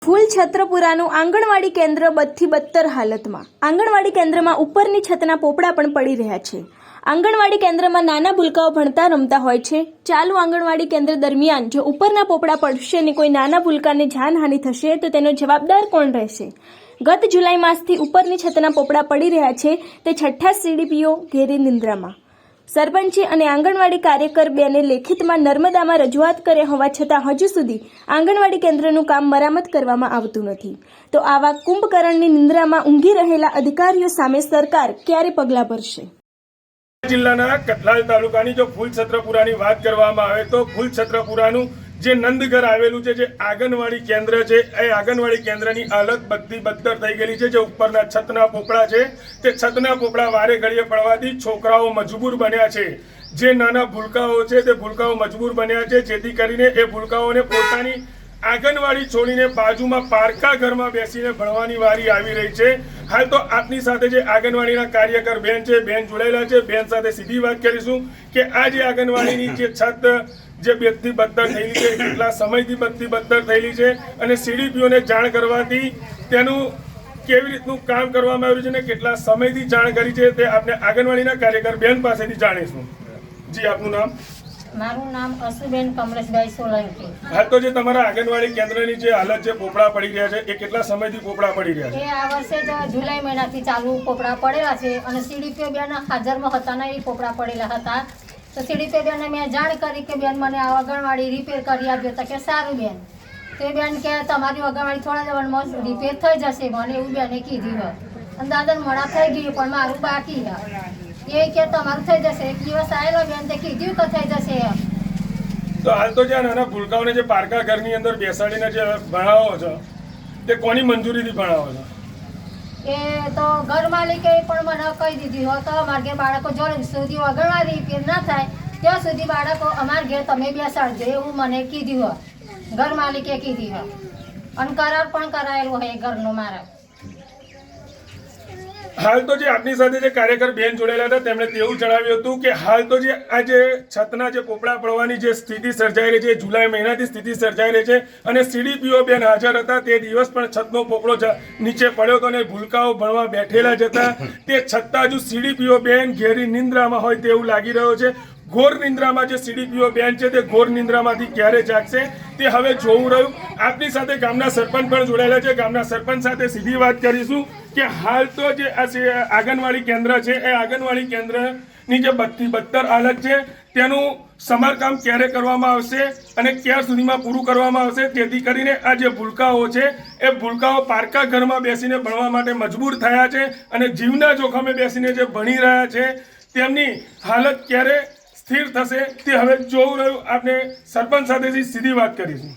ફૂલ છત્રપુરાનું આંગણવાડી કેન્દ્ર બદથી બદતર હાલતમાં. આંગણવાડી કેન્દ્રમાં ઉપરની છતના પોપડા પણ પડી રહ્યા છે. આંગણવાડી કેન્દ્રમાં નાના ભૂલકાઓ ભણતા રમતા હોય છે. ચાલુ આંગણવાડી કેન્દ્ર દરમિયાન જો ઉપરના પોપડા પડશે ને કોઈ નાના ભૂલકાને જાનહાનિ થશે તો તેનો જવાબદાર કોણ રહેશે? ગત જુલાઈ માસથી ઉપરની છતના પોપડા પડી રહ્યા છે તે છઠ્ઠા સીડીપીઓ ઘેરી નિંદ્રામાં. સરપંચે અને આંગણવાડી કાર્યકર બેને લેખિતમાં નર્મદામાં રજૂઆત કર્યા હોવા છતાં હજુ સુધી આંગણવાડી કેન્દ્રનું કામ મરામત કરવામાં આવતું નથી. તો આવા કુંભકર્ણની નિંદ્રામાં ઊંઘી રહેલા અધિકારીઓ સામે સરકાર ક્યારે પગલાં ભરશે? જિલ્લાના કઠલાલ તાલુકાની જો ફૂલ છત્રપુરાની વાત કરવામાં આવે તો ફૂલ છત્રપુરાનું જે નંદઘર આવેલું છે, જે આંગણવાડી કેન્દ્ર છે, એ આંગણવાડી કેન્દ્રની હાલત બધી બદતર થઈ ગયેલી છે. જે ઉપરના છતના પોપડા છે તે છતના પોપડા વારે ઘડીએ પડવાથી છોકરાઓ મજબૂર બન્યા છે. જે નાના ભૂલકાઓ છે તે ભૂલકાઓ મજબૂર બન્યા છે, જેથી કરીને એ ભૂલકાઓને પોતાની આંગણવાડી છોડીને બાજુમાં પારકા ઘરમાં બેસીને ભણવાની વારી આવી રહી છે. હાલ તો આપની સાથે જે આંગણવાડીના કાર્યકર બેન છે, બેન જોડાયેલા છે, બેન સાથે સીધી વાત કરીશું કે આ જે આંગણવાડીની જે છત જે બદથી બદતર થયેલી છે, કેટલા સમયથી બદથી બદતર થયેલી છે અને સીડીપીઓને જાણ કરવાથી તેનું કેવી રીતનું કામ કરવામાં આવ્યું છે ને કેટલા સમયથી જાણ કરી છે તે આપણે આંગણવાડીના કાર્યકર બેન પાસેથી જાણીશું. જી, આપનું નામ? મારું નામ અસુબેન કમલેશભાઈ સોલંકી. હાલ તો જે તમારા આંગણવાડી કેન્દ્રની જે હાલત છે, પોપડા પડી રહ્યા છે, એ કેટલા સમયથી પોપડા પડી રહ્યા છે? એ આ વર્ષે જ જુલાઈ મહિનાથી ચાલુ પોપડા પડેલા છે અને સીડીપીઓ બેન હાજરમાં હતા ને એ પોપડા પડેલા હતા. તો સીડીપીઓ બેને મેં જાણ કરી કે બેન મને આ આંગણવાડી રિપેર કરી આપ્યો. તો કે સારું બેન. તો એ બેન કે તમારી આંગણવાડી થોડા દિવસમાં રિપેર થઈ જશે, મને એવું બેને કીધું હોય. અને દાદા મોડા થઈ ગયું પણ મારું બાકી હોય. એ કે તમારું થઈ જશે. એક દિવસ આવેલો બેન તે કીધું કે થઈ જશે એમ. તો હાલ તો જે નાના ભૂલકાઓને જે પારકા ઘરની અંદર બેસાડીને જે ભણાવો છો તે કોની મંજૂરીથી ભણાવો છો? એ તો ઘર માલિકે પણ મને કહી દીધી હોય તો અમારા ઘેર બાળકો જોડે સુધી આંગણવાડી રિપેર ના થાય ત્યાં સુધી બાળકો અમારા ઘેર તમે બેસાડજો એવું મને કીધું હોય. ઘર માલિકે કીધી હોય અને કરાર પણ કરાયેલો હોય ઘરનો મારા. હાલ તો જે આપની સાથે જે કાર્યકર બેન જોડેલા હતા તેમણે તેવું જણાવ્યું હતું કે હાલ તો જે આ જે છતના જે પોપડા પડવાની જે સ્થિતિ સર્જાઈ રહી છે, જુલાઈ મહિનાથી સ્થિતિ સર્જાઈ રહી છે અને સીડીપીઓ બેન હાજર હતા. તે દિવસ પણ છતનો પોપડો નીચે પડ્યો હતો અને ભૂલકાઓ ભણવા બેઠેલા જ હતા. તે છતાં હજુ સીડીપીઓ બેન ઘેરી નિંદ્રામાં હોય તેવું લાગી રહ્યું છે. ઘોર નિંદ્રામાં જે સીડીપીઓ બેન છે તે ઘોર નિંદ્રામાંથી ક્યારે જાગશે તે હવે જોવું રહ્યું. આપની સાથે ગામના સરપંચ પણ જોડાયેલા છે. ગામના સરપંચ સાથે સીધી વાત કરીશું કે હાલ તો જે આ આંગણવાડી કેન્દ્ર છે એ આંગણવાડી કેન્દ્રની જે બદથી બદતર હાલત છે તેનું સમારકામ ક્યારે કરવામાં આવશે અને ક્યાં સુધીમાં પૂરું કરવામાં આવશે, જેથી કરીને આ જે ભૂલકાઓ છે એ ભૂલકાઓ પારકા ઘરમાં બેસીને ભણવા માટે મજબૂર થયા છે અને જીવના જોખમે બેસીને જે ભણી રહ્યા છે તેમની હાલત ક્યારે સ્થિર થશે તે હવે જોવું રહ્યું. આપણે સરપંચ સાથેથી સીધી વાત કરીશું.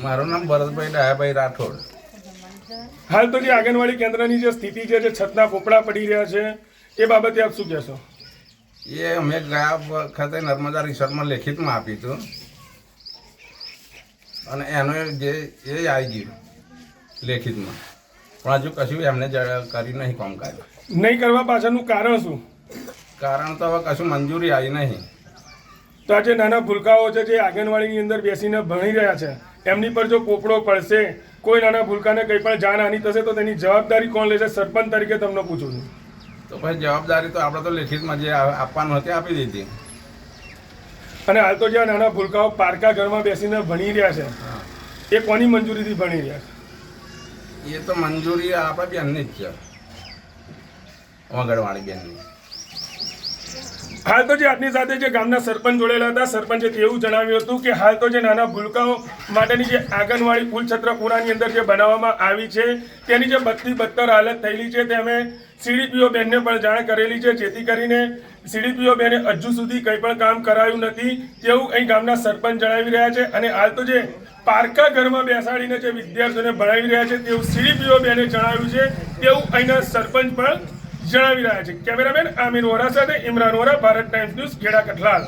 મારું નામ ભરતભાઈ ડાયાભાઈ રાઠોડ. હાલ તો જે આંગણવાડી કેન્દ્રની જે સ્થિતિ છે, જે છતના પોપડા પડી રહ્યા છે, એ બાબતે આપ શું કહેશો? એ અમે ગયા વખતે નર્મદા રિસોર્ટમાં લેખિતમાં આપી હતું અને એનો જે એ આવી ગયું લેખિતમાં, પણ હજુ કશું એમને કર્યું નહીં કામકાજ. નહીં કરવા પાછળનું કારણ શું? કારણ તો હવે કશું મંજૂરી આવી નહીં. તો આ જે નાના ભૂલકાઓ છે જે આંગણવાડીની અંદર બેસીને ભણી રહ્યા છે એમની પર જો પોપડો પડશે, કોઈ નાના ભૂલકાને કંઈ પણ જાનહાનિ થશે તો તેની જવાબદારી કોણ લેશે? સરપંચ તરીકે તમને પૂછું છું. તો પછી જવાબદારી તો આપણે તો લેખિતમાં જે આપવાનું હતી આપી દીધી. અને હાલ તો જે નાના ભૂલકાઓ પારકા ઘરમાં બેસીને ભણી રહ્યા છે એ કોની મંજૂરીથી ભણી રહ્યા છે? એ તો મંજૂરી આપણે બેનની જ છે, આંગણવાડી બેનની. હાલ તો જે આપની સાથે જે ગામના સરપંચ જોડેલા હતા, સરપંચે એવું જણાવ્યું હતું કે હાલ તો જે નાના ભૂલકાઓ માટેની જે આંગણવાડી ફૂલ છત્રપુરાની અંદર જે બનાવવામાં આવી છે તેની જે બદથી બદતર હાલત થયેલી છે તે અમે સીડીપીઓ બેનને પણ જાણ કરેલી છે, જેથી કરીને સીડીપીઓ બેને હજુ સુધી કંઈ પણ કામ કરાયું નથી તેવું અહીં ગામના સરપંચ જણાવી રહ્યા છે. અને હાલ તો જે પારકા ઘરમાં બેસાડીને જે વિદ્યાર્થીઓને ભણાવી રહ્યા છે તેવું સીડીપીઓ બેને જણાવ્યું છે તેવું અહીંના સરપંચ પણ જણાવી રહ્યા છે. કેમેરામેન આમીર વોરા સાથે ઇમરાન વોરા, ભારત ટાઈમ્સ ન્યૂઝ, ખેડા, કઠલાલ.